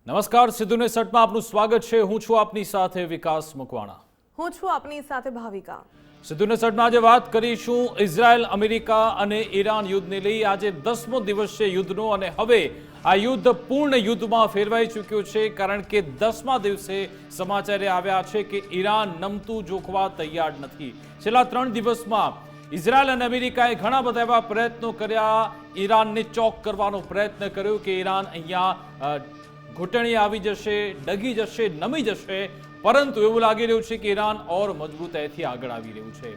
નમસ્કાર, સિદ્ધુને સટમાં આપનું સ્વાગત છે। હું છું આપની સાથે વિકાસ મકવાણા। હું છું આપની સાથે ભાવિકા। સિદ્ધુને સટમાં આજે વાત કરીશું ઇઝરાયલ, અમેરિકા અને ઈરાન યુદ્ધને લઈ। આજે 10મો દિવસ છે યુદ્ધનો અને હવે આ યુદ્ધ પૂર્ણ યુદ્ધમાં ફેરવાઈ ચૂક્યું છે, કારણ કે 10મા દિવસે સમાચાર આવ્યા છે કે ઈરાન નમતું જોખવા તૈયાર નથી। છેલ્લા 3 દિવસમાં ઇઝરાયલ અને અમેરિકાએ ઘણા બધા એવા પ્રયત્નો કર્યા, ઈરાનને ચોક કરવાનો પ્રયત્ન કર્યો કે ઈરાન અહીંયા ઘૂંટણી આવી જશે, ડગી જશે, નમી જશે, પરંતુ એવું લાગી રહ્યું છે કે ઈરાન ઓર મજબૂતાઈથી આગળ આવી રહ્યું છે।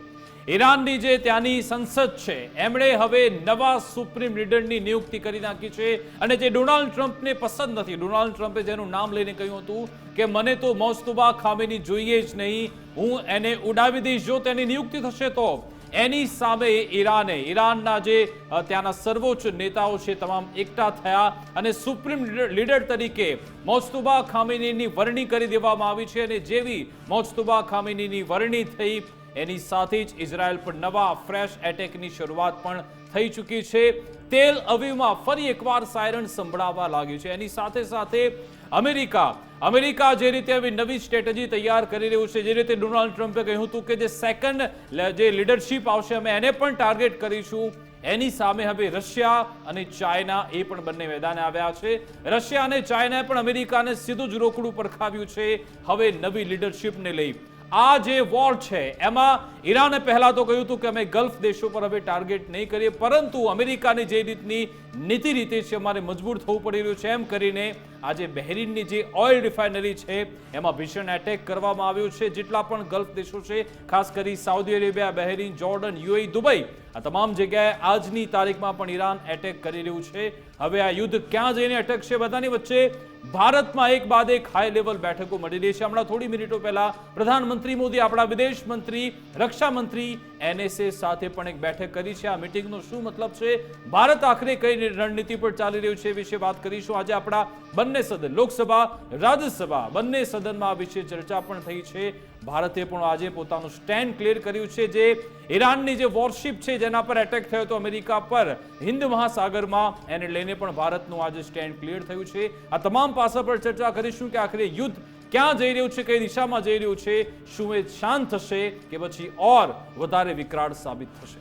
ઈરાનની જે ત્યાંની સંસદ છે એમણે હવે નવા સુપ્રીમ લીડરની નિયુક્તિ કરી નાખી છે અને જે ડોનાલ્ડ ટ્રમ્પને પસંદ નથી। ડોનાલ્ડ ટ્રમ્પે જેનું નામ લઈને કહ્યું હતું કે મને તો મોજતબા ખામેની જોઈએ જ નહીં, હું એને ઉડાવી દઈશ જો તેની નિયુક્તિ થશે તો। એની સામે ઈરાનના જે ત્યાંના સર્વોચ્ચ નેતાઓ છે તમામ એકઠા થયા અને સુપ્રીમ લીડર તરીકે મોજતબા ખામેનીની વરણી કરી દેવામાં આવી છે અને જેવી મોજતબા ખામેનીની વરણી થઈ એની સાથે જ ઇઝરાયલ પર નવા ફ્રેશ એટેકની શરૂઆત પણ થઈ ચૂકી છે। તેલ અવીવમાં ફરી એકવાર સાયરન સંભળાવવા લાગ્યું છે। એની સાથે સાથે અમેરિકા જે રીતે હવે નવી સ્ટ્રેટેજી તૈયાર કરી રહ્યું છે, જે રીતે ડોનાલ્ડ ટ્રમ્પે કહ્યું હતું કે જે સેકન્ડ જે લીડરશિપ આવશે અમે એને પણ ટાર્ગેટ કરીશું, એની સામે હવે રશિયા અને ચાઇના એ પણ બંને મેદાને આવ્યા છે। રશિયા અને ચાઇનાએ પણ અમેરિકાને સીધું જ રોકડું પડખાવ્યું છે હવે નવી લીડરશિપને લઈ। આ જે વોર છે એમાં ઈરાને પહેલા તો કહ્યું હતું કે અમે ગલ્ફ દેશો પર હવે ટાર્ગેટ નહીં કરીએ, પરંતુ અમેરિકાની જે રીતની નીતિ રીતે છે અમારે મજબૂર થવું પડી રહ્યું છે, એમ કરીને આજે બહેરીનની જે ઓઇલ રિફાઇનરી છે એમાં ભીષણ એટેક કરવામાં આવ્યો છે। જેટલા પણ ગલ્ફ દેશો છે, ખાસ કરી Saudi Arabia, Bahrain, Jordan, UAE, Dubai, આ તમામ જગ્યાએ આજની તારીખમાં પણ ઈરાન એટેક કરી રહ્યું છે। હવે આ યુદ્ધ ક્યાં જઈને અટકશે? બધાની વચ્ચે ભારતમાં એક બાદ એક હાઈ લેવલ બેઠકો મળી રહી છે। હમણાં થોડી મિનિટો પહેલા પ્રધાનમંત્રી મોદી, આપણા વિદેશ મંત્રી, રક્ષા મંત્રી NSA સાથે પણ એક બેઠક કરી છે। આ મીટિંગનો શું મતલબ છે, ભારત આખરે કઈ રણનીતિ પર ચાલી રહ્યું છે, વિશે વાત કરીશું। આજે આપણા બંને સદન, લોકસભા, રાજ્યસભા, બંને સદનમાં આ વિશે ચર્ચા પણ થઈ છે। ભારતે પણ આજે પોતાનું સ્ટેન્ડ ક્લિયર કર્યું છે। જે ઈરાનની જે વોરશિપ છે જેના પર એટેક થયો હતો અમેરિકા પર હિન્દ મહાસાગરમાં, એને લઈને પણ ભારતનું આજે સ્ટેન્ડ ક્લિયર થયું છે। આ તમામ પાસા પર ચર્ચા કરીશું કે આખરે યુદ્ધ ક્યાં જઈ રહ્યું છે, કઈ દિશામાં જઈ રહ્યું છે, શું એ શાંત થશે કે પછી ઓર વધારે વિકરાળ સાબિત થશે?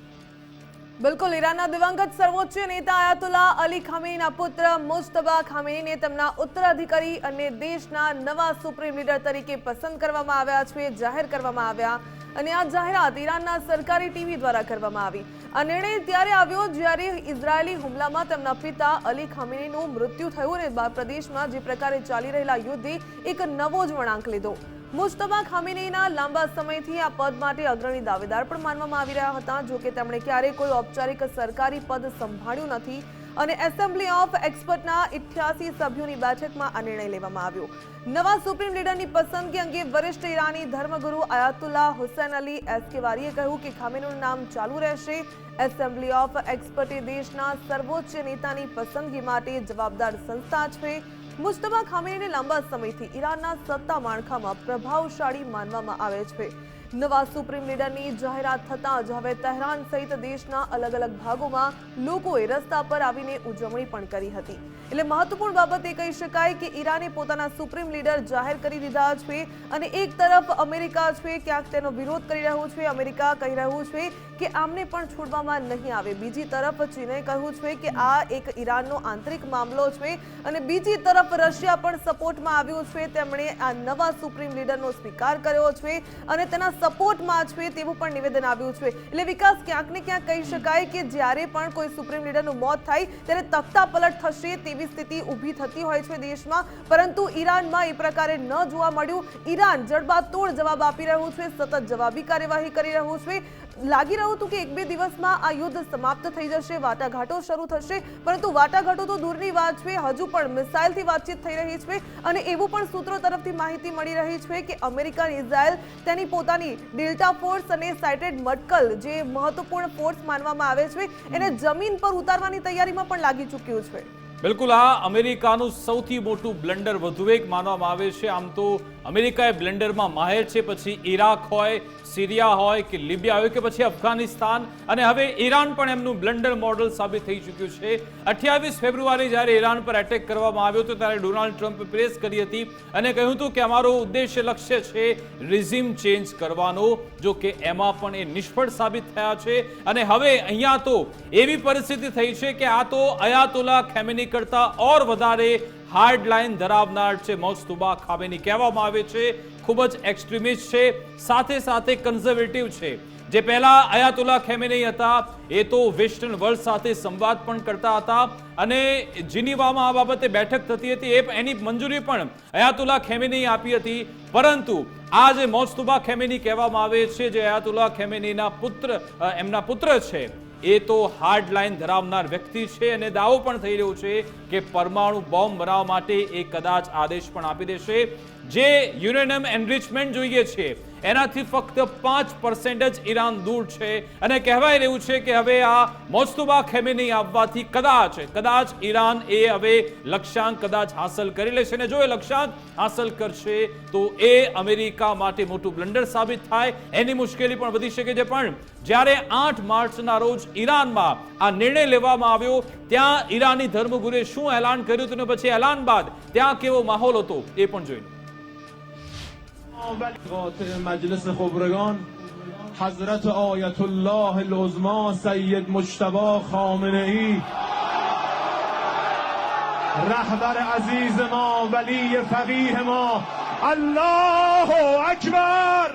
બિલકુલ, ઈરાનના દિવંગત સર્વોચ્ચ નેતા આયાતુલ્લાહ અલી ખામેનીના પુત્ર મુજતબા ખામેનીને તેમના ઉત્તરાધિકારી અને દેશના નવા સુપ્રીમ લીડર તરીકે પસંદ કરવામાં આવ્યા છે, જાહેર કરવામાં આવ્યા। અને આ જાહેરાત ઈરાનના સરકારી ટીવી દ્વારા કરવામાં આવી। આ નિર્ણય ત્યારે આવ્યો જ્યારે ઇઝરાયેલી હુમલામાં તેમના પિતા અલી ખામેનીનું મૃત્યુ થયું અને પ્રદેશમાં જે પ્રકારે ચાલી રહેલા યુદ્ધે એક નવો જ વળાંક લીધો। મુજતબા ખામેનીના લાંબા સમયથી આ પદ માટે અગ્રણી દાવેદાર પણ માનવામાં આવી રહ્યા હતા, જોકે તેમણે ક્યારેય કોઈ ઔપચારિક સરકારી પદ સંભાળ્યું નથી અને એસેમ્બલી ઓફ એક્સપર્ટના 88 સભ્યોની બેઠકમાં આ નિર્ણય લેવામાં આવ્યો। નવા સુપ્રીમ લીડરની પસંદગી અંગે વરિષ્ઠ ઈરાની ધર્મગુરુ આયાતુલ્લાહ હુસૈન અલી એસ્કેવારીએ કહ્યું કે ખામેનીનું નામ ચાલુ રહેશે। એસેમ્બલી ઓફ એક્સપર્ટ દેશના સર્વોચ્ચ નેતાની પસંદગી માટે જવાબદાર સંસ્થા છે। મુજતબા ખામેનીને લાંબા સમયથી ઈરાનના સત્તા માળખામાં પ્રભાવશાળી માનવામાં આવે છે। નવા સુપ્રીમ લીડરની જાહેરાત થતાં જ હવે તહેરાન સહિત દેશના અલગ અલગ ભાગોમાં લોકોએ રસ્તા પર આવીને ઉજવણી પણ કરી હતી। એટલે મહત્વપૂર્ણ બાબત એ કહી શકાય કે ઈરાને પોતાના સુપ્રીમ લીડર જાહેર કરી દીધા છે અને એક તરફ અમેરિકા છે ક્યાંક તેનો વિરોધ કરી રહ્યું છે। અમેરિકા કહી રહ્યું છે કે આમને પણ છોડવામાં નહીં આવે, બીજી તરફ ચીને કહ્યું છે કે આ એક ઈરાનનો આંતરિક મામલો છે અને બીજી તરફ રશિયા પણ સપોર્ટમાં આવ્યું છે। તેમણે આ નવા સુપ્રીમ લીડરનો સ્વીકાર કર્યો છે અને તેના સપોર્ટમાં છે તેવું પણ નિવેદન આવ્યું છે। એટલે વિકાસ, ક્યાંક ને ક્યાંક કહી શકાય કે જ્યારે પણ કોઈ સુપ્રીમ લીડરનું મોત થાય ત્યારે તખ્તા પલટ થશે તેવી સ્થિતિ ઊભી થતી હોય છે દેશમાં, પરંતુ ઈરાનમાં એ પ્રકારે ન જોવા મળ્યું। ઈરાન જડબાતોડ જવાબ આપી રહ્યું છે, સતત જવાબી કાર્યવાહી કરી રહ્યું છે। લાગી રહ્યું હતું કે 1-2 દિવસમાં આ યુદ્ધ સમાપ્ત થઈ જશે, વાટાઘાટો શરૂ થશે, પરંતુ વાટાઘાટો તો દૂરની વાત છે, હજુ પણ મિસાઇલથી વાતચીત થઈ રહી છે અને એવું પણ સૂત્રો તરફથી માહિતી મળી રહી છે કે અમેરિકા અને ઇઝરાયલ તેની પોતાની ડેલ્ટા ફોર્સ અને સાઇટેડ મટકલ, જે મહત્વપૂર્ણ ફોર્સ માનવામાં આવે છે, એને જમીન પર ઉતારવાની તૈયારીમાં પણ લાગી ચૂક્યું છે। બિલકુલ આ અમેરિકાનું સૌથી મોટું બ્લન્ડર વધુ એક માનવામાં આવે છે. આમ તો અમેરિકા એ બ્લન્ડરમાં માહેર છે, પછી ઈરાક હોય, સિરિયા હોય કે લિબિયા હોય કે પછી અફઘાનિસ્તાન, અને હવે ઈરાન પણ એમનું બ્લન્ડર મોડલ સાબિત થઈ ચૂક્યું છે. 28 ફેબ્રુઆરી જ્યારે ઈરાન પર એટેક કરવામાં આવ્યો હતો ત્યારે ડોનાલ્ડ ટ્રમ્પે પ્રેસ કરી હતી અને કહ્યું હતું કે અમારો ઉદ્દેશ્ય લક્ષ્ય છે રિઝિમ ચેન્જ કરવાનો. જો કે એમાં પણ એ નિષ્ફળ સાબિત થયા છે અને હવે અહીંયા તો એવી પરિસ્થિતિ થઈ છે કે આ તો અયાતોલા ખામેની કરતા ઓર વધારે હાર્ડ લાઇન ધરાવનાર છે મોજતબા ખામેની કહેવામાં આવે છે. ખૂબ જ એક્સ્ટ્રીમિસ્ટ છે, સાથે સાથે કન્ઝર્વેટિવ છે. જે પહેલા અયાતોલા ખામેની હતા એ તો વેસ્ટર્ન વર્લ્ડ સાથે સંવાદ પણ કરતા હતા અને જીનીવામાં આ બાબતે બેઠક થતી હતી, એની મંજૂરી પણ અયાતોલા ખામેની આપી હતી. પરંતુ આ જે મોજતબા ખામેની કહેવામાં આવે છે, જે અયાતોલા ખામેનીના એમના પુત્ર છે, એ તો હાર્ડ લાઇન ધરાવનાર વ્યક્તિ છે અને દાવો પણ થઈ રહ્યો છે કે પરમાણુ બોમ્બ બનાવવા માટે એ કદાચ આદેશ પણ આપી દેશે. જે યુરેનિયમ એનરિચમેન્ટ જોઈએ છે એનાથી ફક્ત 5% જ ઈરાન દૂર છે અને કહેવાય રહ્યું છે કે હવે આ મોજતબા ખામેની આવવાથી કદાચ ઈરાન એ હવે લક્ષ્યાંક કદાચ હાંસલ કરી લેશે અને જો એ લક્ષ્યાંક હાંસલ કરશે તો એ અમેરિકા માટે મોટું બ્લન્ડર સાબિત થાય, એની મુશ્કેલી પણ વધી શકે છે. પણ જ્યારે 8 માર્ચના રોજ ઈરાનમાં આ નિર્ણય લેવામાં આવ્યો ત્યાં ઈરાની ધર્મગુરુએ શું એલાન કર્યું હતું અને પછી એલાન બાદ ત્યાં કેવો માહોલ હતો એ પણ જોઈ લો. مجلس خبرگان حضرت آیت الله العظما سید مجتبی خامنه ای رهبر عزیز ما ولی فقیه ما الله اکبر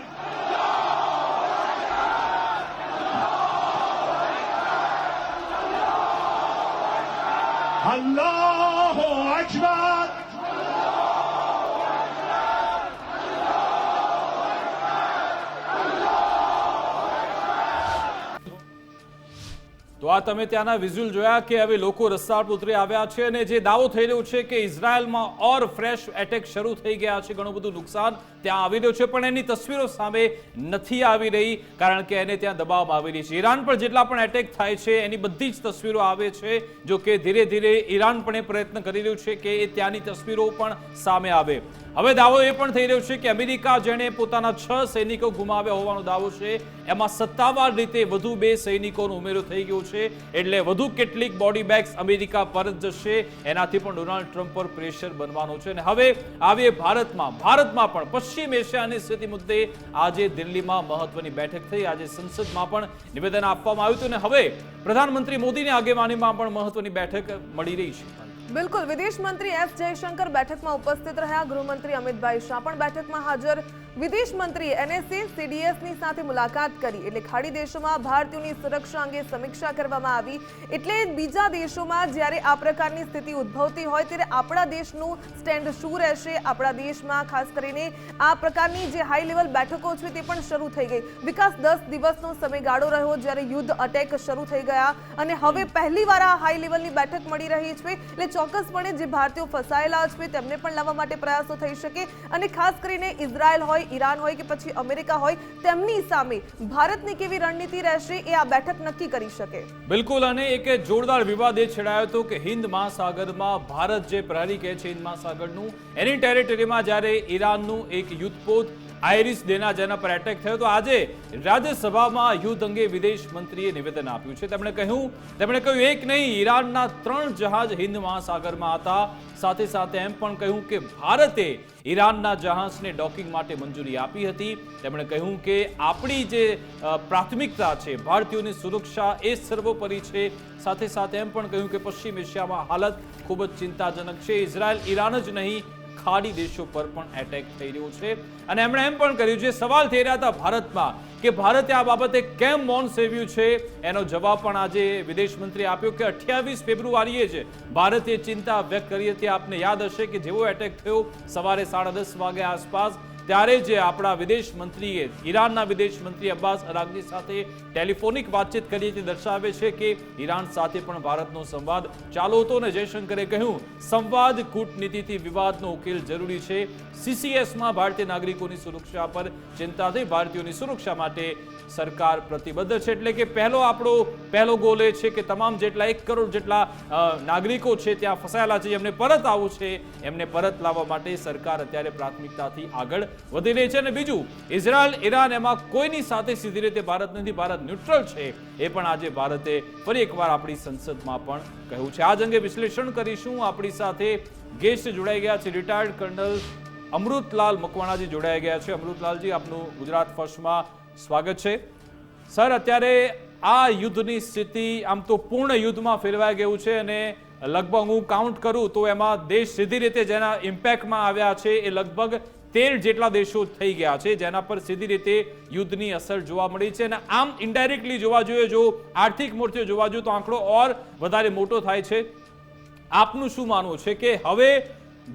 الله اکبر. તો આ તમે ત્યાંના વિઝ્યુઅલ જોયા કે હવે લોકો રસ્તા પર ઉતરી આવ્યા છે અને જે દાવો થઈ રહ્યો છે કે ઇઝરાયલમાં ઓર ફ્રેશ એટેક શરૂ થઈ ગયા છે, ઘણું બધું નુકસાન ત્યાં આવી રહ્યું છે, પણ એની તસવીરો સામે નથી આવી રહી કારણ કે એને ત્યાં દબાવવામાં આવી રહી છે. ઈરાન પર જેટલા પણ એટેક થાય છે એની બધી જ તસવીરો આવે છે. જો કે ધીરે ધીરે ઈરાન પણ એ પ્રયત્ન કરી રહ્યું છે કે એ ત્યાંની તસવીરો પણ સામે આવે. હવે દાવો એ પણ થઈ રહ્યો છે કે અમેરિકા જેણે પોતાના 6 સૈનિકો ગુમાવ્યા હોવાનો દાવો છે એમાં સત્તાવાર રીતે વધુ 2 સૈનિકોનો ઉમેરો થઈ ગયો છે, એટલે વધુ કેટલીક બોડી બેગ્સ અમેરિકા પરત જશે. એનાથી પણ ડોનાલ્ડ ટ્રમ્પ પર પ્રેશર બનવાનો છે. અને હવે આવે ભારતમાં પણ પશ્ચિમ એશિયાની સ્થિતિ મુદ્દે આજે દિલ્હીમાં મહત્વની બેઠક થઈ. આજે સંસદમાં પણ નિવેદન આપવામાં આવ્યું હતું અને હવે પ્રધાનમંત્રી મોદીની આગેવાનીમાં પણ મહત્વની બેઠક મળી રહી છે. બિલકુલ, વિદેશ મંત્રી એસ જયશંકર બેઠકમાં ઉપસ્થિત રહ્યા, ગૃહમંત્રી અમિતભાઈ શાહ પણ બેઠકમાં હાજર. વિદેશ મંત્રીએ એનએસએ સીડીએસની સાથે મુલાકાત કરી, એટલે ખાડી દેશોમાં ભારતીયોની સુરક્ષા અંગે સમીક્ષા કરવામાં આવી. એટલે બીજા દેશોમાં જ્યારે આ પ્રકારની સ્થિતિ ઉદ્ભવતી હોય ત્યારે આપણા દેશનું સ્ટેન્ડ શું રહેશે. આપણા દેશમાં ખાસ કરીને આ પ્રકારની જે હાઈ લેવલ બેઠકો છે તે પણ શરૂ થઈ ગઈ. વિકાસ 10 દિવસનો સમયગાળો રહ્યો જ્યારે યુદ્ધ અટેક શરૂ થઈ ગયા અને હવે પહેલીવાર આ હાઈ લેવલની બેઠક મળી રહી છે. એટલે ચોક્કસપણે જે ભારતીયો ફસાયેલા છે તેમને પણ લાવવા માટે પ્રયાસો થઈ શકે અને ખાસ કરીને ઇઝરાયલ હોય, ઈરાન હોય કે પછી અમેરિકા હોય, તેમની સામે ભારતની કેવી રણનીતિ રહેશે એ આ બેઠક નક્કી કરી શકે. બિલકુલ, અને એક જોરદાર વિવાદ એ છેડાયો હતો કે હિન્દ મહાસાગરમાં ભારત જે પ્રહરી કહે છે હિન્દ મહાસાગરનું, એની ટેરિટરીમાં જ્યારે ઈરાનનું એક યુદ્ધપોત આયરિસ ડેના જેના પર એટેક થયો તો આજે રાજ્યસભામાં યુદ્ધ અંગે વિદેશ મંત્રીએ નિવેદન આપ્યું છે. તેમણે કહ્યું એક નહીં, ઈરાનના 3 જહાજ હિન્દ મહાસાગરમાં હતા. સાથે સાથે એમ પણ કહ્યું કે ભારતે ઈરાનના જહાજને ડોકિંગ માટે મંજૂરી આપી હતી. તેમણે કહ્યું કે આપણી જે પ્રાથમિકતા છે ભારતીયોની સુરક્ષા એ સર્વોપરી છે. સાથે સાથે એમ પણ કહ્યું કે પશ્ચિમ એશિયામાં હાલત ખૂબ જ ચિંતાજનક છે. ઇઝરાયલ ઈરાન જ નહીં, ખાડી દેશો પર પણ એટેક થઈ રહ્યો છે. અને એમણે એમ પણ કર્યું, જે સવાલ થઈ રહ્યા હતા ભારતમાં કે ભારતે આ બાબતે કેમ મૌન સેવ્યું છે, એનો જવાબ પણ આજે વિદેશ મંત્રીએ આપ્યો કે 28 ફેબ્રુઆરીએ જ ભારતે ચિંતા વ્યક્ત કરી હતી. આપને યાદ હશે કે જેવો એટેક થયો સવારે 10:30 વાગે આસપાસ, ત્યારે જે આપણા વિદેશ મંત્રીએ ઈરાનના વિદેશ મંત્રી અબ્બાસ અરાગચી સાથે ટેલિફોનિક વાતચીત કરી તે દર્શાવે છે કે ઈરાન સાથે પણ ભારતનો સંવાદ ચાલુ હતો અને જયશંકરે કહ્યું સંવાદ કૂટનીતિથી વિવાદનો ઉકેલ જરૂરી છે. CCSમાં ભારતીય નાગરિકોની સુરક્ષા પર ચિંતા થઈ, ભારતીયોની સુરક્ષા માટે સરકાર પ્રતિબદ્ધ છે. એટલે કે આપણો પહેલો ગોલ એ છે કે તમામ જેટલા 1 કરોડ જેટલા નાગરિકો છે ત્યાં ફસાયેલા છે એમને પરત આવવું છે, એમને પરત લાવવા માટે સરકાર અત્યારે પ્રાથમિકતાથી આગળ વધી રહી છે. અને બીજું, ઇઝરાયલ ઈરાન એમાં કોઈની સાથે સીધી રીતે ભારત નથી, ભારત ન્યુટ્રલ છે, એ પણ આજે ભારતે ફરી એકવાર આપણી સંસદમાં પણ કહ્યું છે. આજ અંગે વિશ્લેષણ કરીશું. આપણી સાથે ગેસ્ટ જોડાઈ ગયા છે રિટાયર્ડ કર્નલ અમૃતલાલ મકવાણાજી જોડાઈ ગયા છે. અમૃતલાલજી, આપનું ગુજરાત ફર્સ્ટમાં સ્વાગત છે. સર, અત્યારે આ યુદ્ધની સ્થિતિ આમ તો પૂર્ણ યુદ્ધમાં ફેરવાઈ ગયું છે અને લગભગ હું કાઉન્ટ કરું તો એમાં દેશ સીધી રીતે જેના ઇમ્પેક્ટમાં આવ્યા છે એ લગભગ 13 જેટલા દેશો થઈ ગયા છે જેના પર સીધી રીતે યુદ્ધની અસર જોવા મળી છે. અને આમ ઇનડાયરેક્ટલી જોવા જોઈએ, જો આર્થિક મોરચે જોવા જોઈએ તો આંકડો ઓર વધારે મોટો થાય છે. આપનું શું માનવું છે કે હવે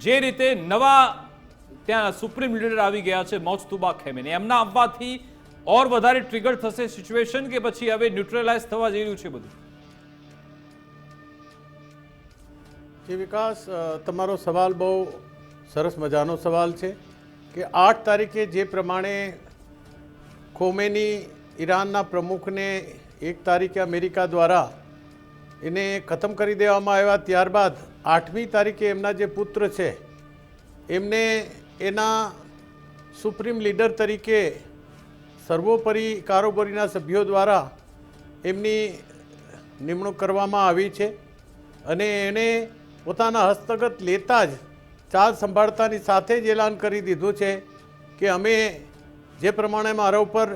જે રીતે નવા ત્યાં સુપ્રીમ લીડર આવી ગયા છે મોજતુબા ખેમેની, એમના આવવાથી ઓર વધારે ટ્રિગર થશે સિચ્યુએશન કે પછી હવે ન્યુટ્રલાઇઝ થવા જઈ રહ્યું છે બધું? જે વિકાસ, તમારો સવાલ બહુ સરસ મજાનો સવાલ છે કે 8 તારીખે જે પ્રમાણે ખોમેની ઈરાનના પ્રમુખને 1 તારીખે અમેરિકા દ્વારા એને ખતમ કરી દેવામાં આવ્યા, ત્યારબાદ 8મી તારીખે એમના જે પુત્ર છે એમને એના સુપ્રીમ લીડર તરીકે સર્વોપરી કારોબારીના સભ્યો દ્વારા એમની નિમણૂક કરવામાં આવી છે. અને એણે પોતાના હસ્તગત લેતા જ ચાર્જ સંભાળતાની સાથે જ એલાન કરી દીધું છે કે અમે જે પ્રમાણે મારા ઉપર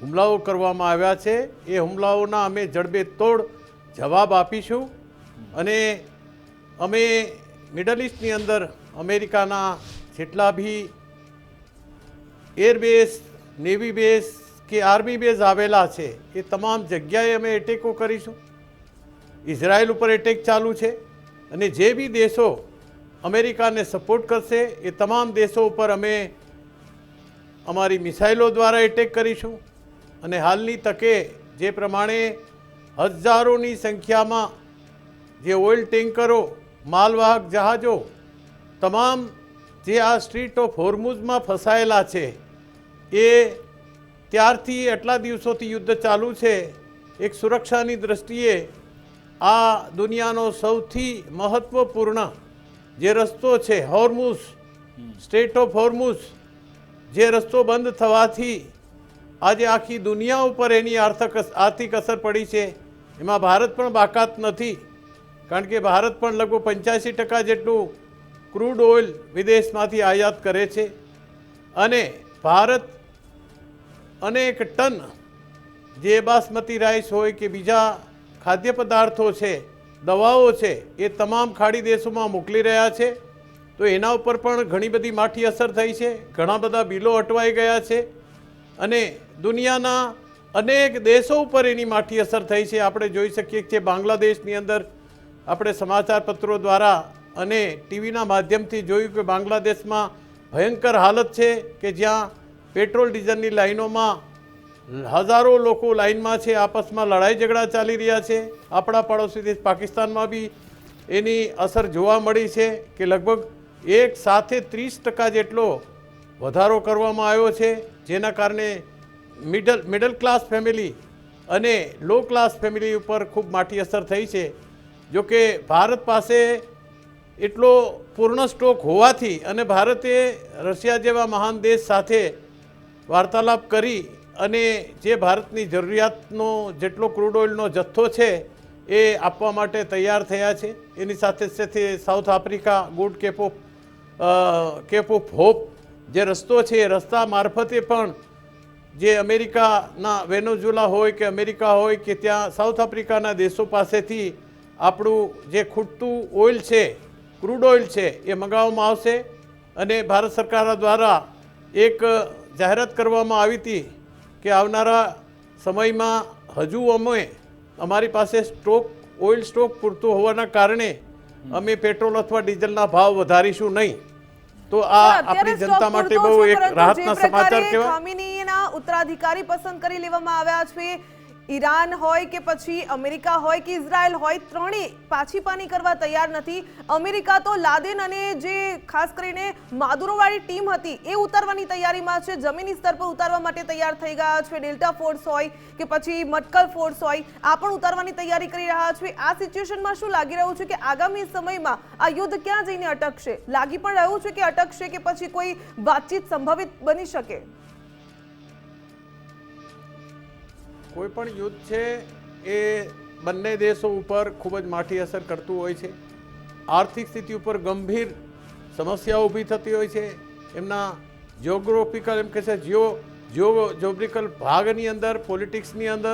હુમલાઓ કરવામાં આવ્યા છે એ હુમલાઓના અમે જડબેતોડ જવાબ આપીશું. અને અમે મિડલ ઇસ્ટની અંદર અમેરિકાના જેટલા બી એરબેઝ, નેવી બેઝ કે આર્મી બેઝ આવેલા છે એ તમામ જગ્યાએ અમે એટેકો કરીશું. ઇઝરાયલ ઉપર એટેક ચાલુ છે અને જે બી દેશો અમેરિકાને સપોર્ટ કરશે એ તમામ દેશો ઉપર અમે અમારી મિસાઇલો દ્વારા એટેક કરીશું. અને હાલની તકે જે પ્રમાણે હજારોની સંખ્યામાં જે ઓઇલ ટેન્કરો, માલવાહક જહાજો તમામ જે આ સ્ટ્રીટ ઓફ હોર્મુઝમાં ફસાયેલા છે એ ત્યારથી એટલા દિવસોથી યુદ્ધ ચાલુ છે. એક સુરક્ષાની દૃષ્ટિએ આ દુનિયાનો સૌથી મહત્ત્વપૂર્ણ જે રસ્તો છે હોર્મુઝ, સ્ટ્રેટ ઓફ હોર્મુઝ, જે રસ્તો બંધ થવાથી આજે આખી દુનિયા ઉપર એની આર્થિક અસર પડી છે. એમાં ભારત પણ બાકાત નથી, કારણ કે ભારત પણ લગભગ 85% જેટલું ક્રૂડ ઓઇલ વિદેશમાંથી આયાત કરે છે. અને ભારત અનેક ટન જે બાસમતી રાઈસ હોય કે બીજા ખાદ્ય પદાર્થો છે, દવાઓ છે, એ તમામ ખાડી દેશોમાં મોકલી રહ્યા છે. તો એના ઉપર પણ ઘણી બધી માઠી અસર થઈ છે, ઘણા બધા બિલો અટવાઈ ગયા છે અને દુનિયાના અનેક દેશો ઉપર એની માઠી અસર થઈ છે. આપણે જોઈ શકીએ છીએ બાંગ્લાદેશની અંદર આપણે સમાચાર પત્રો દ્વારા અને ટીવીના માધ્યમથી જોયું કે બાંગ્લાદેશમાં ભયંકર હાલત છે કે જ્યાં પેટ્રોલ ડીઝલની લાઈનોમાં હજારો લોકો લાઈનમાં છે, આપસમાં લડાઈ ઝઘડા ચાલી રહ્યા છે. આપણા પડોશી દેશ પાકિસ્તાનમાં બી એની અસર જોવા મળી છે કે લગભગ એક સાથે 30% જેટલો વધારો કરવામાં આવ્યો છે, જેના કારણે મિડલ ક્લાસ ફેમિલી અને લો ક્લાસ ફેમિલી ઉપર ખૂબ માઠી અસર થઈ છે. જોકે ભારત પાસે એટલો પૂર્ણ સ્ટોક હોવાથી અને ભારતે રશિયા જેવા મહાન દેશ સાથે વાર્તાલાપ કરી અને જે ભારતની જરૂરિયાતનો જેટલો ક્રૂડ ઓઇલનો જથ્થો છે એ આપવા માટે તૈયાર થયા છે. એની સાથે સાથે South Africa Good Cape of Hope જે રસ્તો છે એ રસ્તા મારફતે પણ જે અમેરિકાના વેનેઝુએલા હોય કે અમેરિકા હોય કે ત્યાં સાઉથ આફ્રિકાના દેશો પાસેથી આપણું જે ખૂટતું ઓઇલ છે, ક્રૂડ ઓઇલ છે, એ મંગાવવામાં આવશે. અને ભારત સરકાર દ્વારા એક જાહેરાત કરવામાં આવી હતી કે આવનારા સમયમાં હજુ અમારી પાસે ઓઇલ સ્ટોક પૂરતો હોવાના કારણે અમે પેટ્રોલ અથવા ડીઝલના ભાવ વધારીશું નહીં. તો આ અત્યારે આપણી સ્ટોપ જનતા માટે પૂરતો બહુ છે, એક પરંતુ રાહતના જે સમાચાર પ્રકારે કહેવાય. ખામેનીના ઉત્તરાધિકારી પસંદ કરી લેવામાં આવ્યા છે, ઈરાન હોય કે પછી અમેરિકા હોય કે ઇઝરાયલ હોય, ત્રણેય પાછીપાની કરવા તૈયાર નથી. અમેરિકા તો લાદેન અને જે ખાસ કરીને માદુરોવાળી ટીમ હતી એ ઉતારવાની તૈયારીમાં છે, જમીની સ્તર પર ઉતારવા માટે તૈયાર થઈ ગયા છે. ડેલ્ટા ફોર્સ હોય કે પછી મટકલ ફોર્સ હોય, આ પણ ઉતારવાની તૈયારી કરી રહ્યા છે. આ સિચ્યુએશનમાં શું લાગી રહ્યું છે કે આગામી સમયમાં આ યુદ્ધ ક્યાં જઈને અટકશે? લાગી પણ રહ્યું છે કે અટકશે કે પછી કોઈ વાતચીત સંભવિત બની શકે? કોઈ પણ યુદ્ધ છે એ બંને દેશો ઉપર ખૂબ જ માઠી અસર કરતું હોય છે. આર્થિક સ્થિતિ ઉપર ગંભીર સમસ્યાઓ ઊભી થતી હોય છે. એમના જિયોગ્રાફિકલ એમ કહે છે જિયોગ્રાફિકલ ભાગની અંદર, પોલિટિક્સની અંદર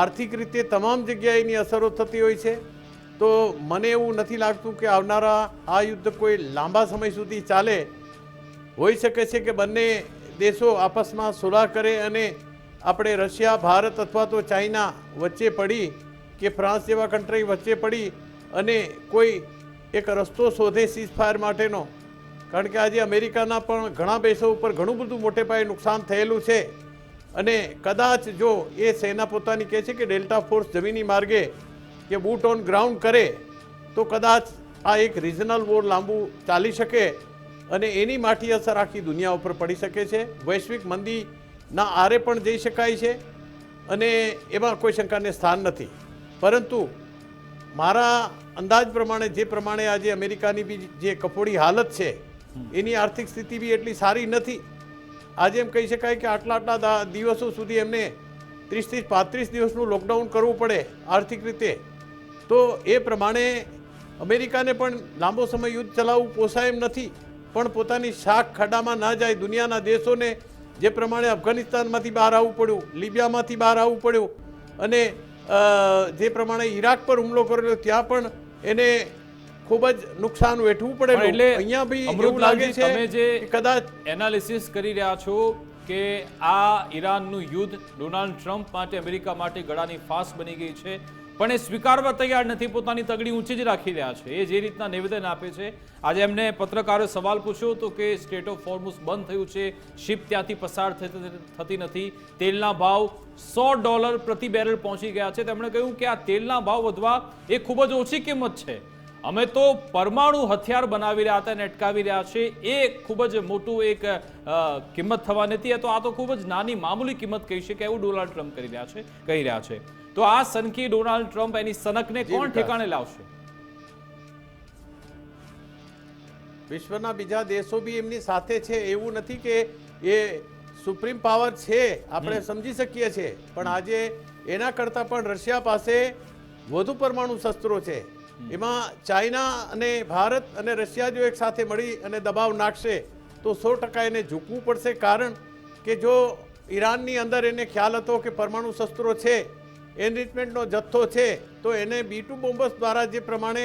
આર્થિક રીતે તમામ જગ્યાએ એની અસરો થતી હોય છે. તો મને એવું નથી લાગતું કે આવનારા આ યુદ્ધ કોઈ લાંબા સમય સુધી ચાલે. હોઈ શકે છે કે બંને દેશો આપસમાં સુલહ કરે અને આપણે રશિયા, ભારત અથવા તો ચાઇના વચ્ચે પડી કે ફ્રાન્સ જેવા કન્ટ્રી વચ્ચે પડી અને કોઈ એક રસ્તો શોધે સીઝફાયર માટેનો. કારણ કે આજે અમેરિકાના પણ ઘણા દેશો ઉપર ઘણું બધું મોટે પાયે નુકસાન થયેલું છે અને કદાચ જો એ સેના પોતાની કહે છે કે ડેલ્ટા ફોર્સ જમીની માર્ગે કે બૂટ ઓન ગ્રાઉન્ડ કરે તો કદાચ આ એક રિજનલ વોર લાંબુ ચાલી શકે અને એની માઠી અસર આખી દુનિયા ઉપર પડી શકે છે. વૈશ્વિક મંદીના આરે પણ જઈ શકાય છે અને એમાં કોઈ શંકાને સ્થાન નથી. પરંતુ મારા અંદાજ પ્રમાણે જે પ્રમાણે આજે અમેરિકાની બી જે કફોડી હાલત છે એની આર્થિક સ્થિતિ બી એટલી સારી નથી. આજે એમ કહી શકાય કે આટલા દિવસો સુધી એમને 30 થી 35 દિવસનું લોકડાઉન કરવું પડે આર્થિક રીતે. તો એ પ્રમાણે અમેરિકાને પણ લાંબો સમય યુદ્ધ ચલાવવું પોસાય એમ નથી. પણ પોતાની શાખ ખાડામાં ના જાય. દુનિયાના દેશોને જે પ્રમાણે અફઘાનિસ્તાનમાંથી બહાર આવવું પડ્યું, લિબિયામાંથી બહાર આવવું પડ્યું અને જે પ્રમાણે ઈરાક પર હુમલો કરેલો ત્યાં પણ એને ખૂબ જ નુકસાન વેઠવું પડે. એટલે અહીંયા બી એવું અમૃતલાલજી, લાગે છે તમે જે કે કદાચ એનાલિસિસ કરી રહ્યા છો કે આ ઈરાનનું યુદ્ધ ડોનાલ્ડ ટ્રમ્પ માટે, અમેરિકા માટે ગળાની ફાંસ બની ગઈ છે, પણ એ સ્વીકારવા તૈયાર નથી. પોતાની તગડી ઊંચી જ રાખી રહ્યા છે. એ જે રીતના નિવેદન આપે છે, આજે એમને પત્રકારોએ સવાલ પૂછ્યો હતો કે સ્ટ્રેટ ઓફ હોર્મુઝ બંધ થયું છે, શિપ ત્યાંથી પસાર થતી નથી, તેલના ભાવ $100 પ્રતિ બેરલ પહોંચી ગયા છે. તેમણે કહ્યું કે આ તેલના ભાવ વધવા એ ખૂબ જ ઓછી કિંમત છે. અમે તો પરમાણુ હથિયાર બનાવી રહ્યા હતા અને અટકાવી રહ્યા છે, એ ખૂબ જ મોટું એક કિંમત થવાની હતી. તો આ તો ખૂબ જ નાની મામૂલી કિંમત કહી શકાય એવું ડોનાલ્ડ ટ્રમ્પ કહી રહ્યા છે. તો આ સનકી ડોનાલ્ડ ટ્રમ્પ એની સનકને કોણ ઠેકાણે લાવશે? વિશ્વના બીજા દેશો બી એમની સાથે છે. એવું નથી કે એ સુપ્રીમ પાવર છે, આપણે સમજી શકીએ છીએ, પણ આજે એના કરતાં પણ રશિયા પાસે વધુ પરમાણુ શસ્ત્રો છે. એમાં ચાઇના અને ભારત અને રશિયા જો એક સાથે મળી અને દબાવ નાખશે તો 100% એને ઝૂકવું પડશે. કારણ કે જો ઈરાનની અંદર એને ખ્યાલ હતો કે પરમાણુ શસ્ત્રો છે, એનરિચમેન્ટનો જથ્થો છે, તો એને B-2 બોમ્બર્સ દ્વારા જે પ્રમાણે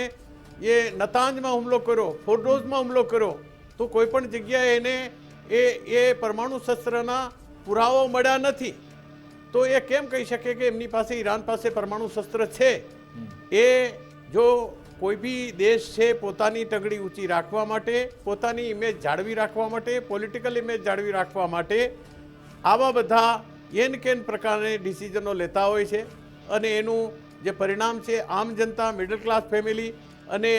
એ નતાંજમાં હુમલો કર્યો, ફોર્ડોઝમાં હુમલો કર્યો, તો કોઈ પણ જગ્યાએ એને એ પરમાણુ શસ્ત્રના પુરાવો મળ્યા નથી. તો એ કેમ કહી શકે કે એમની પાસે, ઈરાન પાસે પરમાણુ શસ્ત્ર છે? એ જો કોઈ બી દેશ છે પોતાની તગડી ઊંચી રાખવા માટે, પોતાની ઇમેજ જાળવી રાખવા માટે, પોલિટિકલ ઇમેજ જાળવી રાખવા માટે આવા બધા એન કેન પ્રકારની ડિસિઝનો લેતા હોય છે અને એનું જે પરિણામ છે આમ જનતા, મિડલ ક્લાસ ફેમિલી અને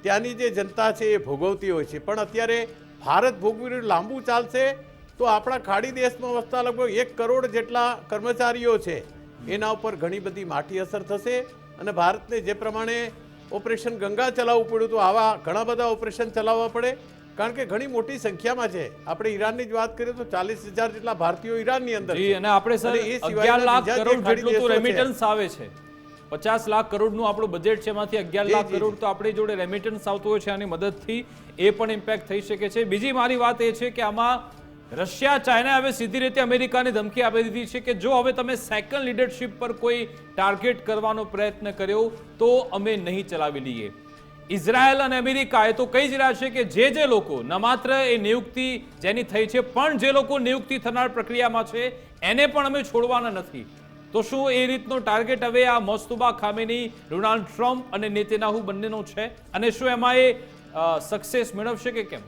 ત્યાંની જે જનતા છે એ ભોગવતી હોય છે. પણ અત્યારે ભારત ભોગવી લાંબુ ચાલશે તો આપણા ખાડી દેશમાં વસતા લગભગ 1 કરોડ જેટલા કર્મચારીઓ છે એના ઉપર ઘણી બધી માઠી અસર થશે. અને ભારતને જે પ્રમાણે ઓપરેશન ગંગા ચલાવવું પડ્યું તો આવા ઘણા બધા ઓપરેશન ચલાવવા પડે. કારણ કે ઘણી મોટી સંખ્યામાં છે. આપણે ઈરાનની જ વાત કરીએ તો 40,000 જેટલા ભારતીયો ઈરાનની અંદર છે. અને આપણે સર 11 લાખ કરોડ જેટલું તો રેમિટન્સ આવે છે. 50 લાખ કરોડનું આપણું બજેટ છે, એમાંથી 11 લાખ કરોડ તો આપણી જોડે રેમિટન્સ આવતું હોય છે. આની મદદથી એ પણ ઇમ્પેક્ટ થઈ શકે છે. બીજી મારી વાત એ છે કે આમાં રશિયા, ચાઇના હવે સીધી રીતે અમેરિકાને ધમકી આપી દીધી છે કે જો હવે તમે સેકન્ડ લીડરશિપ પર કોઈ ટાર્ગેટ કરવાનો પ્રયત્ન કર્યો તો અમે નહીં ચલાવી લઈએ. ઇઝરાયલ અને અમેરિકા એ તો કહી જ રહ્યા છે કે જે લોકો ન માત્ર એ નિયુક્તિ જેની થઈ છે, પણ જે લોકો નિયુક્તિ થનાર પ્રક્રિયામાં છે એને પણ અમે છોડવાના નથી. તો શું એ રીતનો ટાર્ગેટ હવે આ મોસ્તુબા ખામેની, ડોનાલ્ડ ટ્રમ્પ અને નેતન્યાહુ બંનેનો છે? અને શું એમાં એ સક્સેસ મેળવશે કે કેમ?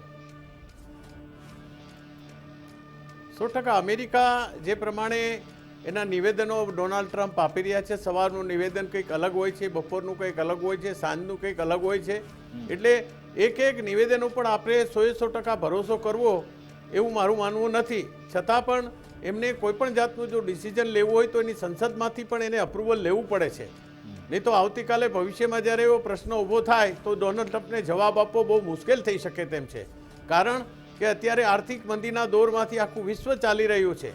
100% અમેરિકા જે પ્રમાણે એના નિવેદનો ડોનાલ્ડ ટ્રમ્પ આપી રહ્યા છે, સવારનું નિવેદન કંઈક અલગ હોય છે, બપોરનું કંઈક અલગ હોય છે, સાંજનું કંઈક અલગ હોય છે, એટલે એક નિવેદનો પણ આપણે 100% ભરોસો કરવો એવું મારું માનવું નથી. છતાં પણ એમને કોઈ પણ જાતનું જો ડિસિઝન લેવું હોય તો એની સંસદમાંથી પણ એને અપ્રુવલ લેવું પડે છે. નહીં તો આવતીકાલે ભવિષ્યમાં જ્યારે એવો પ્રશ્ન ઊભો થાય તો ડોનાલ્ડ ટ્રમ્પને જવાબ આપવો બહુ મુશ્કેલ થઈ શકે તેમ છે. કારણ કે અત્યારે આર્થિક મંદીના દોરમાંથી આખું વિશ્વ ચાલી રહ્યું છે.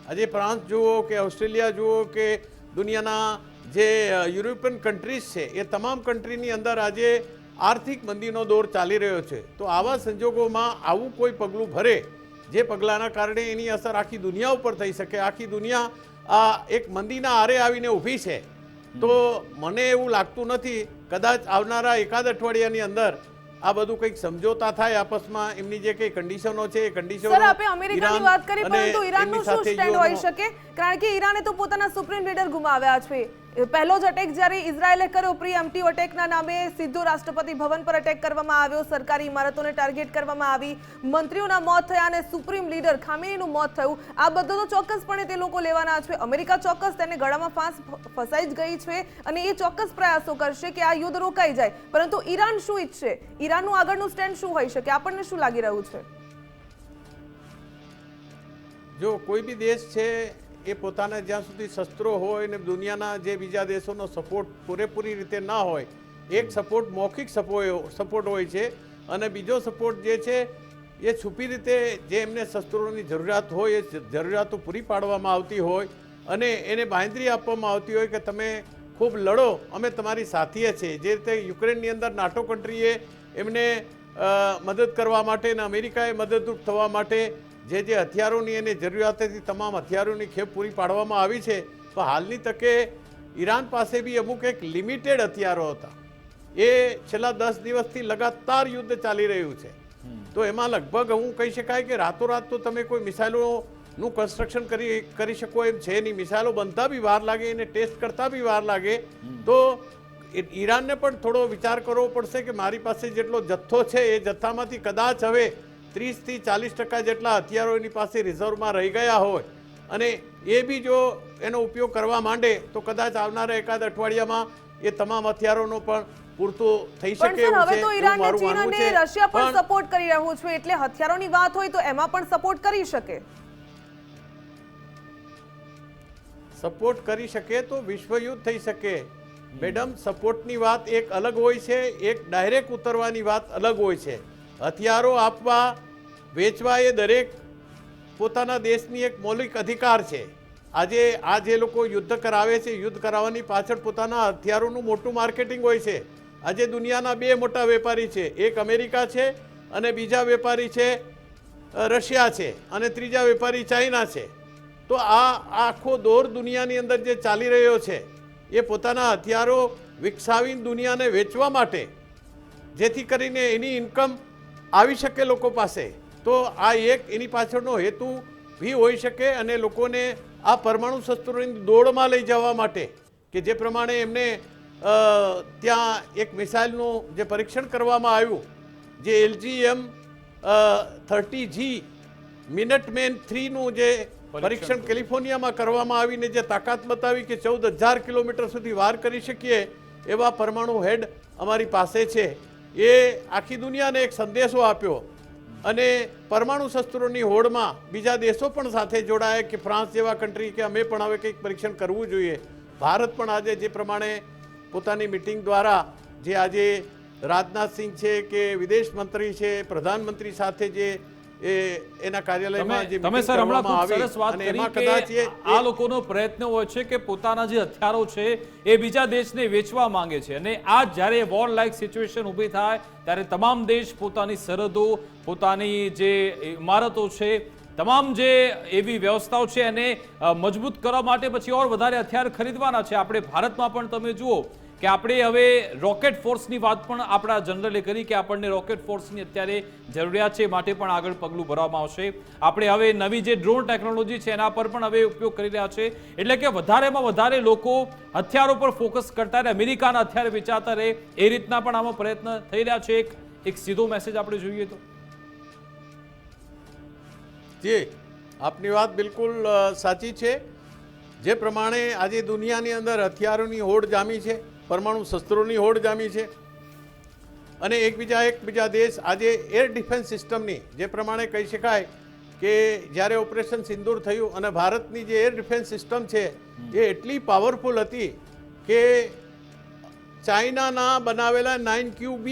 આજે ફ્રાન્સ જુઓ કે ઓસ્ટ્રેલિયા જુઓ કે દુનિયાના જે યુરોપિયન કન્ટ્રીઝ છે એ તમામ કન્ટ્રીની અંદર આજે આર્થિક મંદીનો દોર ચાલી રહ્યો છે. તો આવા સંજોગોમાં આવું કોઈ પગલું ભરે જે પગલાંના કારણે એની અસર આખી દુનિયા ઉપર થઈ શકે, આખી દુનિયા આ એક મંદીના આરે આવીને ઊભી છે, તો મને એવું લાગતું નથી. કદાચ આવનારા એકાદ અઠવાડિયાની અંદર આ બધું કંઈક સમજોતા થાય આપસમાં, એમની જે કંઈ કન્ડિશનો છે એ કન્ડિશનો. સર, આપણે અમેરિકાની વાત કરી, પરંતુ ઈરાનનું શું સ્ટેન્ડ હોઈ શકે? કારણ કે ઈરાને તો પોતાના સુપ્રીમ લીડર ગુમાવ્યા છે. પહેલો જ અટેક જ્યારે ઇઝરાયેલે કર્યો, પ્રીએમ્પ્ટિવ અટેકના નામે સીધો રાષ્ટ્રપતિ ભવન પર અટેક કરવામાં આવ્યો, સરકારી ઇમારતોને ટાર્ગેટ કરવામાં આવી, મંત્રીઓના મોત થયા અને સુપ્રીમ લીડર ખામેનીનું મોત થયું. આ બધું તો ચોક્કસપણે તે લોકો લેવાના છે. અમેરિકા ચોક્કસ તેને ગળામાં ફસાઈ જ ગઈ છે અને એ ચોક્કસ પ્રયાસો કરશે કે આ યુદ્ધ રોકાઈ જાય. પરંતુ ઈરાન શું ઈચ્છે? ઈરાનનું આગળનું સ્ટેન્ડ શું હોઈ શકે? આપણને શું લાગી રહ્યું છે? જો કોઈ બી દેશ છે એ પોતાના જ્યાં સુધી શસ્ત્રો હોય ને દુનિયાના જે બીજા દેશોનો સપોર્ટ પૂરેપૂરી રીતે ના હોય, એક સપોર્ટ મૌખિક સપોર્ટ હોય છે અને બીજો સપોર્ટ જે છે એ છુપી રીતે જે એમને શસ્ત્રોની જરૂરિયાત હોય એ જરૂરિયાતો પૂરી પાડવામાં આવતી હોય અને એને બાંહેધરી આપવામાં આવતી હોય કે તમે ખૂબ લડો, અમે તમારી સાથીએ છીએ. જે રીતે યુક્રેનની અંદર નાટો કન્ટ્રીએ એમને મદદ કરવા માટે અને અમેરિકાએ મદદરૂપ થવા માટે જે હથિયારોની એને જરૂરિયાત હતી તમામ હથિયારોની ખેપ પૂરી પાડવામાં આવી છે. તો હાલની તકે ઈરાન પાસે બી અમુક એક લિમિટેડ હથિયારો હતા. એ છેલ્લા 10 દિવસથી લગાતાર યુદ્ધ ચાલી રહ્યું છે. તો એમાં લગભગ હું કહી શકાય કે રાતોરાત તો તમે કોઈ મિસાઇલોનું કન્સ્ટ્રક્શન કરી શકો એમ છે નહીં. મિસાઇલો બનતા બી વાર લાગે, એને ટેસ્ટ કરતા બી વાર લાગે. તો ઈરાનને પણ થોડો વિચાર કરવો પડશે કે મારી પાસે જેટલો જથ્થો છે એ જથ્થામાંથી કદાચ હવે 30 થી 40% જેટલા હથિયારો એની પાસે રિઝર્વમાં રહી ગયા હોય અને એ બી જો એનો ઉપયોગ કરવા માંડે તો કદાચ આવનારા એકાદ અઠવાડિયામાં એ તમામ હથિયારોનો પણ પૂરતો થઈ શકે એવું હવે તો છે. ઈરાન, ચીન અને રશિયા પણ સપોર્ટ કરી રહ્યું છે, એટલે હથિયારોની વાત હોય તો એમાં પણ સપોર્ટ કરી શકે. સપોર્ટ કરી શકે તો વિશ્વયુદ્ધ થઈ શકે. મેડમ, સપોર્ટની વાત એક અલગ હોય છે, એક ડાયરેક્ટ ઉતરવાની વાત અલગ હોય છે. હથિયારો આપવા વેચવા એ દરેક પોતાના દેશની એક મૌલિક અધિકાર છે. આજે આ જે લોકો યુદ્ધ કરાવે છે, યુદ્ધ કરાવવાની પાછળ પોતાના હથિયારોનું મોટું માર્કેટિંગ હોય છે. આજે દુનિયાના 2 મોટા વેપારી છે, એક અમેરિકા છે અને બીજા વેપારી છે રશિયા છે અને ત્રીજા વેપારી ચાઇના છે. તો આ આખો દોર દુનિયાની અંદર જે ચાલી રહ્યો છે એ પોતાના હથિયારો વિકસાવીને દુનિયાને વેચવા માટે, જેથી કરીને એની ઇન્કમ આવી શકે લોકો પાસે. તો આ એક એની પાછળનો હેતુ બી હોઈ શકે અને લોકોને આ પરમાણુ શસ્ત્રોની દોડમાં લઈ જવા માટે કે જે પ્રમાણે એમને ત્યાં એક મિસાઇલનું જે પરીક્ષણ કરવામાં આવ્યું, જે LGM-30G મિનટમેન 3નું જે પરીક્ષણ કેલિફોર્નિયામાં કરવામાં આવીને જે તાકાત બતાવી કે 14,000 કિલોમીટર સુધી વાર કરી શકીએ એવા પરમાણુ હેડ અમારી પાસે છે. એ આખી દુનિયાને એક સંદેશો આપ્યો અને પરમાણુ શસ્ત્રોની હોડમાં બીજા દેશો પણ સાથે જોડાયા કે ફ્રાન્સ જેવા કન્ટ્રી કે અમે પણ હવે કંઈક પરીક્ષણ કરવું જોઈએ. ભારત પણ આજે જે પ્રમાણે પોતાની મિટિંગ દ્વારા જે આજે રાજનાથસિંહ છે કે વિદેશ મંત્રી છે, પ્રધાનમંત્રી સાથે જે એના કાર્યાલયમાં જે તમે સર હમણાં ખૂબ સરસ વાત કરી કે આ લોકોનો પ્રયત્ન હોય છે કે પોતાના જે હથિયારો છે એ બીજા દેશને વેચવા માંગે છે અને આ જ્યારે વોર લાઇક સિચ્યુએશન ઊભી થાય ત્યારે તમામ દેશ પોતાની સરહદો, પોતાની જે ઇમારતો છે, તમામ જે એવી વ્યવસ્થાઓ છે એને મજબૂત કરવા માટે પછી ઓર વધારે હથિયાર ખરીદવાના છે. આપણે ભારતમાં પણ તમે જુઓ કે આપણે હવે રોકેટ ફોર્સની વાત પણ આપણા જનરલે કરી કે આપણને રોકેટ ફોર્સની અત્યારે જરૂરિયાત છે, માટે પણ આગળ પગલું ભરવામાં આવશે. આપણે હવે નવી જે ડ્રોન ટેકનોલોજી છે એના પર પણ હવે ઉપયોગ કરી રહ્યા છે. એટલે કે વધારેમાં વધારે લોકો હથિયારો પર ફોકસ કરતા રહે, અમેરિકાના હથિયાર વેચાતા રહે, એ રીતના પણ આમાં પ્રયત્ન થઈ રહ્યા છે. એક સીધો મેસેજ આપણે જોઈએ તો જી આપની વાત બિલકુલ સાચી છે. જે પ્રમાણે આજે દુનિયાની અંદર હથિયારોની હોડ જામી છે, પરમાણુ શસ્ત્રોની હોડ જામી છે અને એકબીજા દેશ આજે એર ડિફેન્સ સિસ્ટમની જે પ્રમાણે કહી શકાય કે જ્યારે ઓપરેશન સિંદૂર થયું અને ભારતની જે એર ડિફેન્સ સિસ્ટમ છે એ એટલી પાવરફુલ હતી કે ચાઇનાના બનાવેલા 9QB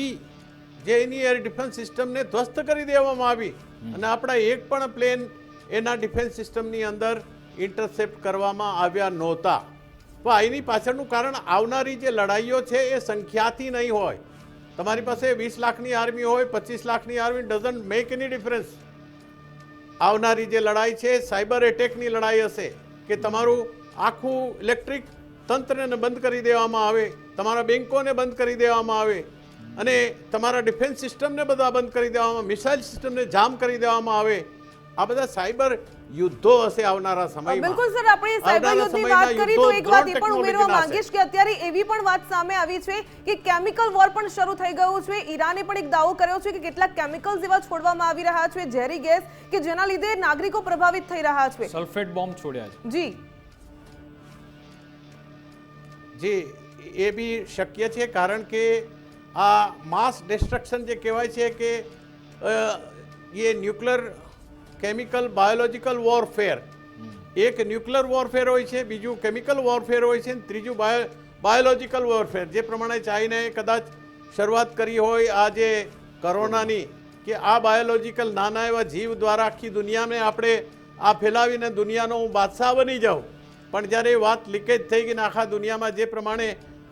જે એની એર ડિફેન્સ સિસ્ટમને ધ્વસ્ત કરી દેવામાં આવી અને આપણા એક પણ પ્લેન એના ડિફેન્સ સિસ્ટમની અંદર ઇન્ટરસેપ્ટ કરવામાં આવ્યા નહોતા. તો એની પાછળનું કારણ આવનારી જે લડાઈઓ છે એ સંખ્યાથી નહીં હોય. તમારી પાસે 20 લાખની આર્મી હોય, 25 લાખની army, doesn't make any difference. આવનારી જે લડાઈ છે સાયબર એટેકની લડાઈ હશે કે તમારું આખું ઇલેક્ટ્રિક તંત્રને બંધ કરી દેવામાં આવે, તમારા બેંકોને બંધ કરી દેવામાં આવે અને તમારા ડિફેન્સ સિસ્ટમને બધા બંધ કરી દેવામાં, મિસાઇલ સિસ્ટમને જામ કરી દેવામાં આવે. આ બધા સાયબર યુદ્ધો હશે આવનારા સમયમાં. બિલકુલ સર, આપણે સાયબર યુદ્ધની વાત કરી તો એક વાત એ પણ ઉમેરવા માંગીશ કે અત્યારે એવી પણ વાત સામે આવી છે કે કેમિકલ વોર પણ શરૂ થઈ ગયું છે. ઈરાને પણ એક દાવો કર્યો છે કે કેટલાક કેમિકલ્સ એવા છોડવામાં આવી રહ્યા છે, ઝેરી ગેસ, કે જેના લીધે નાગરિકો પ્રભાવિત થઈ રહ્યા છે. સલ્ફેટ બોમ્બ છોડ્યા છે. જી એ બી શક્ય છે કારણ કે આ માસ ડિસ્ટ્રક્શન જે કહેવાય છે કે એ ન્યુક્લિયર કેમિકલ બાયોલોજિકલ વોરફેર, એક ન્યુક્લિયર વોરફેર હોય છે, બીજું કેમિકલ વોરફેર હોય છે, ત્રીજું બાયોલોજિકલ વોરફેર. જે પ્રમાણે ચાઇનાએ કદાચ શરૂઆત કરી હોય આ જે કોરોનાની કે આ બાયોલોજિકલ નાના એવા જીવ દ્વારા આખી દુનિયાને આપણે આ ફેલાવીને દુનિયાનો હું બાદશાહ બની જાઉં, પણ જ્યારે એ વાત લીકેજ થઈ ગઈ ને આખા દુનિયામાં જે પ્રમાણે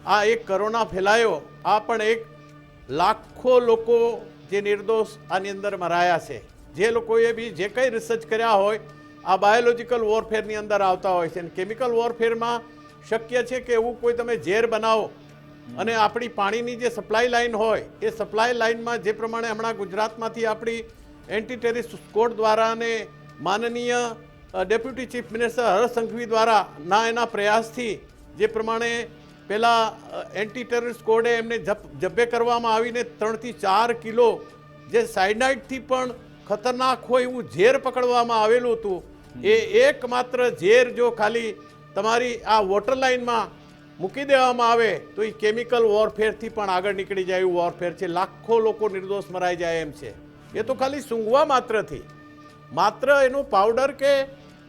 આ એક કોરોના ફેલાયો, આ પણ એક લાખો લોકો જે નિર્દોષ આની અંદર મરાયા છે. જે લોકોએ બી જે કંઈ રિસર્ચ કર્યા હોય આ બાયોલોજિકલ વોરફેરની અંદર આવતા હોય છે. અને કેમિકલ વોરફેરમાં શક્ય છે કે એવું કોઈ તમે ઝેર બનાવો અને આપણી પાણીની જે સપ્લાય લાઇન હોય એ સપ્લાય લાઇનમાં જે પ્રમાણે હમણાં ગુજરાતમાંથી આપણી એન્ટી ટેરરિસ્ટ સ્કોડ દ્વારા અને માનનીય deputy chief minister Harsh Sanghavi દ્વારા એના પ્રયાસથી જે પ્રમાણે પહેલાં એન્ટી ટેરરિસ્ટ સ્કોડે એમને જબ્બે કરવામાં આવીને 3 થી 4 કિલો જે સાયનાઇડથી પણ ખતરનાક હોય એવું ઝેર પકડવામાં આવેલું હતું. એ એકમાત્ર ઝેર જો ખાલી તમારી આ વોટર લાઇનમાં મૂકી દેવામાં આવે તો એ કેમિકલ વોરફેરથી પણ આગળ નીકળી જાય એવું વોરફેર છે. લાખો લોકો નિર્દોષ મરાઈ જાય એમ છે. એ તો ખાલી સૂંઘવા માત્રથી, માત્ર એનું પાવડર કે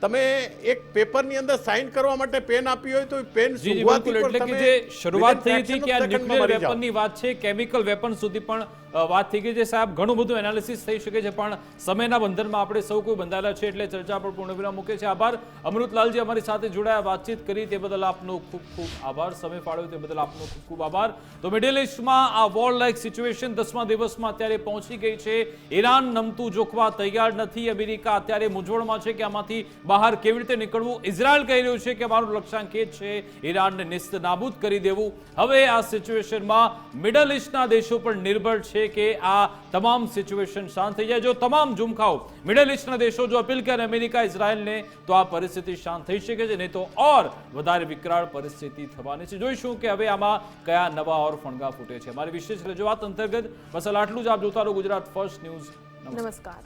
તમે એક પેપરની અંદર સાઇન કરવા માટે પેન આપી હોય તો પેન સૂંઘવાથી એટલે કે જે શરૂઆત થઈ હતી કે આ ન્યુક્લિયર વેપનની વાત છે, કેમિકલ વેપન સુધી પણ વાત થઈ ગઈ છે. સાહેબ, ઘણું બધું એનાલિસિસ થઈ શકે છે પણ સમયના બંધનમાં આપણે સૌ કોઈ બંધાયેલા છે એટલે ચર્ચા પર પૂર્ણવિરામ મૂકે છે. આભાર અમૃતલાલજી, અમારી સાથે જોડાયા, વાતચીત કરી તે બદલ આપનો ખૂબ ખૂબ આભાર. સમય ફાળવ્યો તે બદલ આપનો ખૂબ ખૂબ આભાર. તો મિડલ ઇસ્ટમાં આ વોર લાઇક સિચ્યુએશન 10મા દિવસમાં અત્યારે પહોંચી ગઈ છે. ઈરાન નમતું જોખવા તૈયાર નથી. અમેરિકા અત્યારે મૂંઝવણમાં છે કે આમાંથી બહાર કેવી રીતે નીકળવું. ઇઝરાયલ કહી રહ્યું છે કે મારું લક્ષ્યાંક એ છે ઈરાનને નિસ્તનાબૂદ કરી દેવું. હવે આ સિચ્યુએશનમાં મિડલ ઇસ્ટના દેશો પર નિર્ભર છે કે આ તમામ સિચ્યુએશન શાંત થઈ જાય. જો તમામ ઝુમખાઓ મિડલ ઇસ્ટના દેશો જો અપીલ કરે અમેરિકા ઇઝરાયલને તો આ પરિસ્થિતિ શાંત થઈ શકે છે, નહીં તો ઓર વધારે વિકરાળ પરિસ્થિતિ થવાની છે. જોઈશું કે હવે આમાં કયા નવા ઓર ફણગા ફૂટે છે. મારી વિશેષ રજૂઆત અંતર્ગત બસ આટલું જ. આપ જોતા રહો ગુજરાત ફર્સ્ટ ન્યૂઝ. નમસ્કાર.